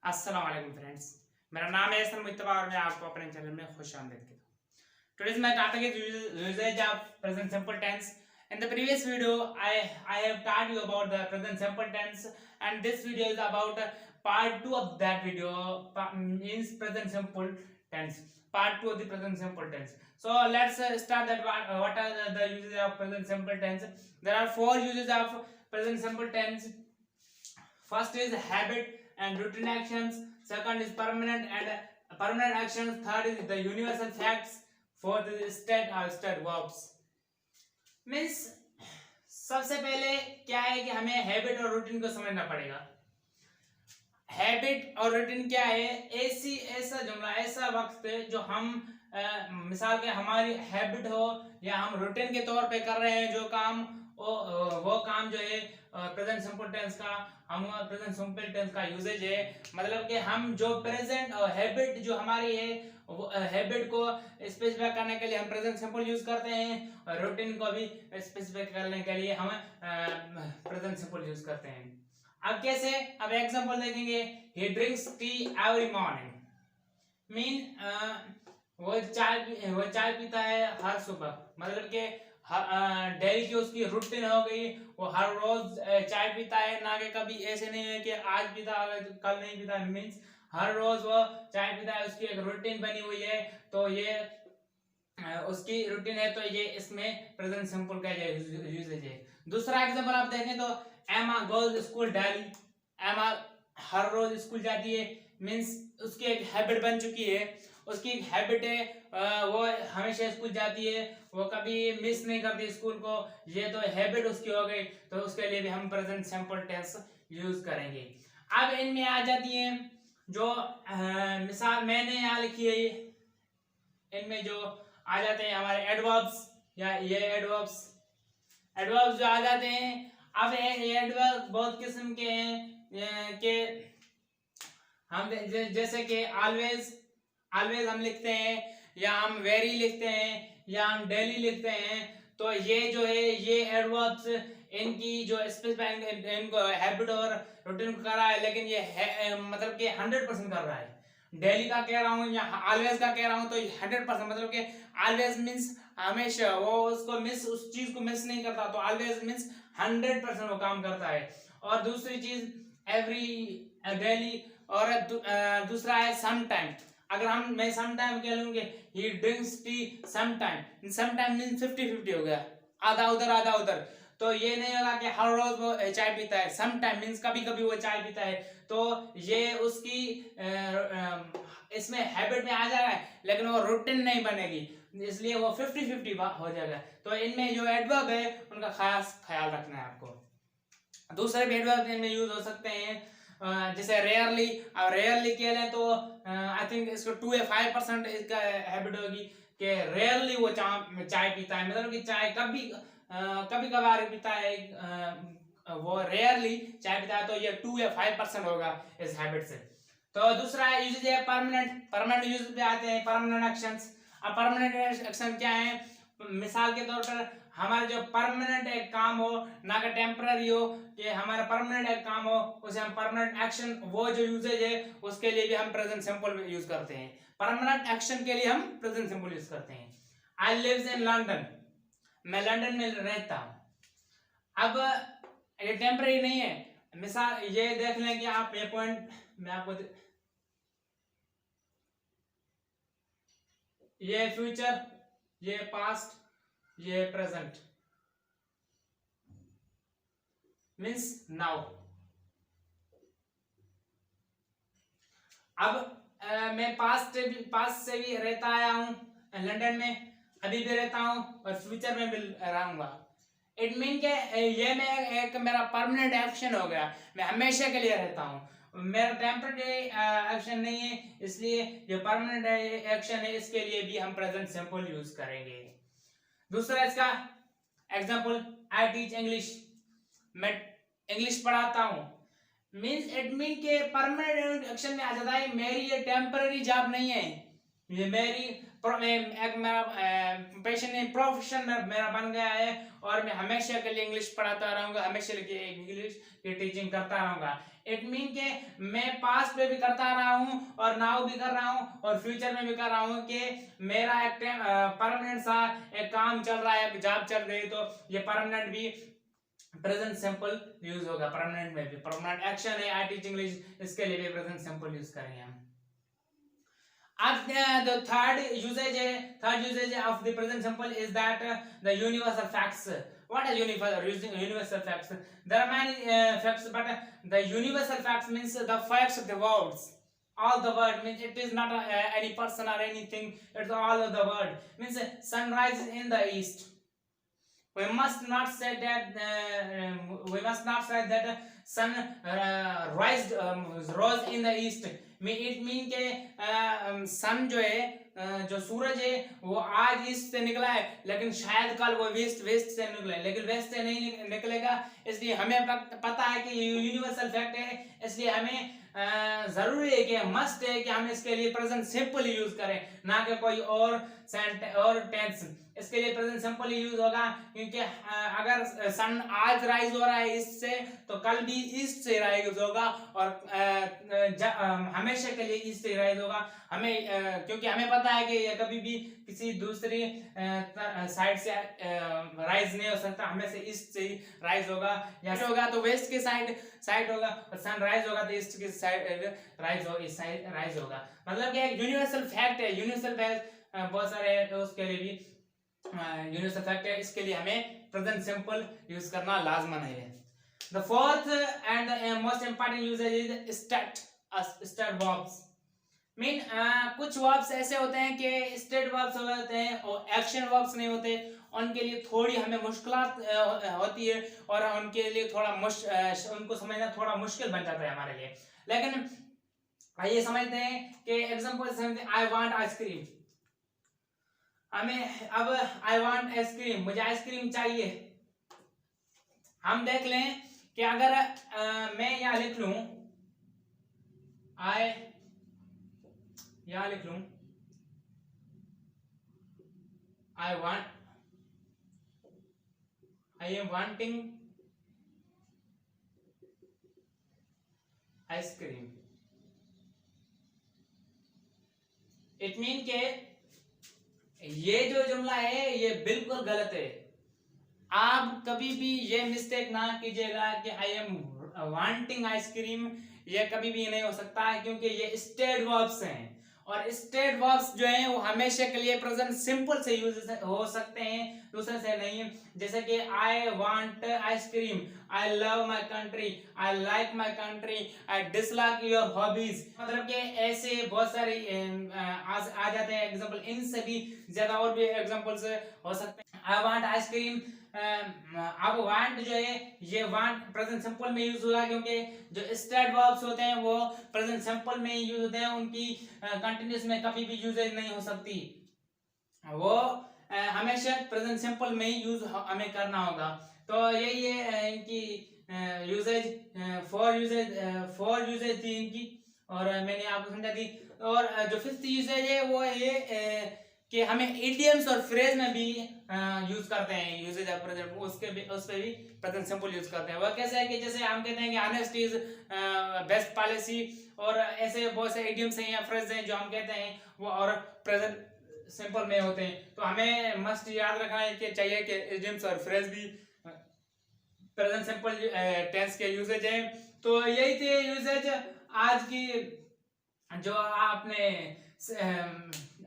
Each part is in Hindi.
अस्सलाम वालेकुम फ्रेंड्स, मेरा नाम है एहसन मुज्तबा और मैं आपको अपने चैनल में खुशामदीद कहता हूँ। Today's my topic is usage of present simple tense. In the previous video, I have taught you about the present simple tense, and this video is about part 2 of that video. Means present simple tense. Part 2 of the present simple tense. So let's start that. What are the uses of present simple tense? There are 4 uses of present simple tense. First is habit and routine actions. Second is permanent actions. Third is the universal facts. Fourth is state or state verbs. Means सबसे पहले क्या है कि हमें हैबिट और रूटीन को समझना पड़ेगा। हैबिट और रूटीन क्या है? ऐसा जुमला, ऐसा वक्त जो हम मिसाल के हमारी हैबिट हो या हम रूटीन के तौर पे कर रहे हैं जो काम, वो काम जो है प्रेजेंट सिंपल टेंस का, हम प्रेजेंट सिंपल टेंस का यूजेज है। मतलब कि हम जो प्रेजेंट हैबिट जो हमारी है, वो हैबिट को स्पेसिफाई करने के लिए हम प्रेजेंट सिंपल यूज करते हैं और रूटीन को भी स्पेसिफाई करने के लिए हम प्रेजेंट सिंपल यूज करते हैं। अब कैसे? अब एग्जांपल देखेंगे। ही drinks T every morning. Mean वो चाय पीता है हर सुबह। मतलब कि डेली की उसकी रूटीन हो गई, वो हर रोज चाय पीता है, ना कि कभी ऐसे नहीं है कि आज पीता कल नहीं पीता। मीन्स हर रोज वो चाय पीता है, उसकी एक रूटीन बनी हुई है। तो ये उसकी रूटीन है, तो ये इसमें प्रेजेंट सिंपल का यूजेज है। दूसरा एग्जांपल आप देखें तो एमा गोज स्कूल डेली। एमा हर रोज स्कूल जाती है। मीन्स उसकी एक हैबिट बन चुकी है, उसकी एक हैबिट है, वो हमेशा स्कूल जाती है, वो कभी मिस नहीं करती स्कूल को। ये तो हैबिट उसकी हो गई, तो उसके लिए भी हम प्रेजेंट सिंपल टेंस यूज करेंगे। अब इनमें आ जाती है जो मिसाल मैंने यहाँ लिखी है, इनमें जो आ जाते हैं हमारे एडवर्ब्स, या ये एडवर्ब्स जो आ जाते हैं। अब एडवर्ब बहुत किस्म के हैं कि हम जैसे कि ऑलवेज हम लिखते हैं, या हम वेरी लिखते हैं, या हम डेली लिखते हैं। तो ये जो है ये एडवर्ब्स, इनकी जो स्पेसिफाई इनको हैबिट और रूटीन को कर रहा है, लेकिन ये मतलब कि 100% कर रहा है। डेली का कह रहा हूँ या ऑलवेज का कह रहा हूँ तो 100%, मतलब कि ऑलवेज मीन्स हमेशा, वो उस चीज को मिस नहीं करता। तो ऑलवेज मीन्स 100% वो काम करता है। और दूसरी चीज एवरी, डेली, और दूसरा है सम टाइम। अगर मैं सम टाइम कह लूंगे he drinks tea some time means 50-50 हो गया, आधा उधर आधा उधर। तो ये नहीं होगा कि हर रोज वो चाय पीता है। सम टाइम मीन्स कभी कभी वो चाय पीता है। तो ये उसकी इसमें हैबिट में आ जा रहा है, लेकिन वो रूटीन नहीं बनेगी, इसलिए वो 50-50 हो जाएगा। तो इनमें जो एडवर्ब है उनका खास ख्याल रखना है आपको। दूसरे भी एडवर्ब इनमें यूज हो सकते हैं, जैसे रेयरली। अब रेयरली कह लें तो आई थिंक इसको 2 या 5% इसका हैबिट होगी कि रेयरली वो चाय पीता है। मतलब कि चाय कभी कभार पीता है, वो रेयरली चाय पीता है। तो ये 2 या 5% होगा इस हैबिट से। तो दूसरा यूजेज है परमानेंट यूज पे आते हैं परमानेंट एक्शंस। अब परमानेंट एक्शन क्या है? मिसाल के तौर पर हमारा जो परमानेंट एक काम हो, ना कि टेम्पररी हो, कि हमारा परमानेंट एक काम हो, उसे हम परमानेंट एक्शन, वो जो यूजेज है उसके लिए भी हम प्रेजेंट सिंपल यूज करते हैं। परमानेंट एक्शन के लिए हम प्रेजेंट सिंपल यूज करते हैं। आई लिव्स इन लंदन, मैं लंदन में रहता हूं। अब ये टेम्पररी नहीं है। मिसाल ये देख लें कि आप ये पॉइंट मैं आपको, ये फ्यूचर, ये पास्ट, ये प्रेजेंट, मीन्स नाउ। अब मैं पास्ट से भी रहता आया हूं लंदन में, अभी भी रहता हूं और फ्यूचर में भी रहूंगा। इट मीन के ये एक मेरा परमानेंट एक्शन हो गया, मैं हमेशा के लिए रहता हूं। मेरा टेम्पररी एक्शन नहीं है, इसलिए जो परमानेंट एक्शन है इसके लिए भी हम प्रेजेंट सिंपल यूज करेंगे। दूसरा इसका एग्जांपल, आई टीच इंग्लिश, मैं इंग्लिश पढ़ाता हूं। मीन्स इट मीन के परमानेंट एक्शन में आ जाता है। मेरी ये टेम्पररी जॉब नहीं है, ये मेरी एक मेरा पैशन है, प्रोफेशन मेरा बन गया है और मैं हमेशा के लिए इंग्लिश पढ़ाता रहूंगा, हमेशा के लिए इंग्लिश की टीचिंग करता रहूंगा। इट मीन के मैं पास्ट में भी करता रहा हूँ और नाउ भी कर रहा हूँ और फ्यूचर में भी कर रहा हूँ कि मेरा एक परमानेंट सा एक काम चल रहा है, जॉब चल रही है, तो ये परमानेंट भी प्रेजेंट सिंपल यूज होगा। परमानेंट में भी परमानेंट एक्शन है, आई टीच इंग्लिश, इसके लिए भी प्रेजेंट सिंपल यूज करेंगे हम। अब the third usage of the present simple is that the universal facts. What is universal facts? There are many facts, but the universal facts means the facts of the words. All the word means it is not any person or anything. It's all of the word. Means sun rises in the east. We must not say that sun rose in the east. It mean के सन जो है, जो सूरज है वो आज ईस्ट से निकला है, लेकिन शायद कल वो वेस्ट से निकला है, लेकिन वेस्ट से नहीं निकलेगा। इसलिए हमें पता है कि यूनिवर्सल फैक्ट है, इसलिए हमें जरूरी है कि मस्ट है कि हम इसके लिए प्रेजेंट सिंपल यूज करें, ना कि कोई और टेंस। इसके लिए प्रेजेंट सिंपल यूज होगा, क्योंकि अगर सन आज राइज हो रहा है ईस्ट से, तो कल भी ईस्ट से राइज होगा और हमेशा के लिए ईस्ट से राइज होगा। हमें क्योंकि हमें पता है कि ये कभी भी किसी दूसरी साइड से राइज नहीं हो सकता, हमें से ईस्ट से ही राइज होगा। या होगा तो वेस्ट के साइड होगा, और सन राइज होगा तो ईस्ट की साइड राइज होगा। मतलब कि एक यूनिवर्सल फैक्ट है। यूनिवर्सल फैक्ट बहुत सारे हैं, तो उसके लिए भी यूनिवर्सल फैक्ट है, इसके लिए हमें प्रेजेंट सिंपल यूज करना लाजमन है। The fourth and most important usage is state verbs. Mean कुछ वर्ब्स ऐसे होते हैं कि स्टेट वर्ब्स होते हैं और एक्शन वर्ब्स नहीं होते, उनके लिए थोड़ी हमें मुश्किलात होती है और उनके लिए थोड़ा उनको समझना थोड़ा मुश्किल बन जाता है हमारे लिए। लेकिन आइए समझते हैं कि एग्जांपल समझते हैं। I want ice cream. हमें अब आई वांट आइसक्रीम, मुझे आइसक्रीम चाहिए। हम देख लें कि अगर मैं यहां लिख लूं I am wanting ice cream. It mean के ये जो जुमला है ये बिल्कुल गलत है। आप कभी भी ये मिस्टेक ना कीजिएगा कि आई एम वांटिंग आइसक्रीम, ये कभी भी नहीं हो सकता है, क्योंकि ये स्टेट वर्ब्स हैं और स्टेट वर्ब्स जो हैं वो हमेशा के लिए प्रेजेंट सिंपल से यूज हो सकते हैं, दूसरे से नहीं। जैसे कि I want ice cream, I love my country, I like my country, I dislike your hobbies. मतलब कि ऐसे बहुत सारे आ जाते हैं एग्जांपल, इनसे भी ज्यादा और भी एग्जांपल्स हो सकते हैं। आई वांट आइसक्रीम, अब वांट जो है ये वांट प्रेजेंट सिंपल में यूज होगा, क्योंकि जो स्टेट वर्ब्स होते हैं वो प्रेजेंट सिंपल में यूज होते हैं, उनकी कंटिन्यूस में कभी भी यूजेज नहीं हो सकती, वो हमेशा प्रेजेंट सिंपल में ही यूज हमें करना होगा। तो यही है इनकी यूजेज, फोर यूजेज थी इनकी और मैंने आपको समझा दी। और जो फिफ्थ यूजेज है वो ये कि हमें इडियम्स और फ्रेज में भी यूज करते हैं यूजेज ऑफ प्रेजेंट, उस पे भी प्रेजेंट सिंपल यूज करते हैं। वो कैसे है कि जैसे हम कहते हैं कि ऑनेस्टी इज बेस्ट पॉलिसी, और ऐसे बहुत से इडियम्स हैं या फ्रेज हैं जो हम कहते हैं वो और प्रेजेंट सिंपल में होते हैं। तो हमें मस्ट याद रखना है कि चाहिए कि इडियम्स और फ्रेज भी प्रेजेंट सिंपल टेंस के यूजेज हैं। तो यही थे यूजेज आज की जो आपने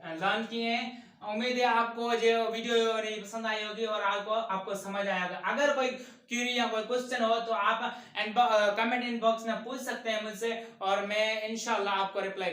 लर्न किए हैं। उम्मीद है आपको जो वीडियो पसंद आई होगी और आपको समझ आया होगा। अगर कोई क्वेरी या कोई क्वेश्चन हो तो आप कमेंट इनबॉक्स में पूछ सकते हैं मुझसे और मैं इंशाल्लाह आपको रिप्लाई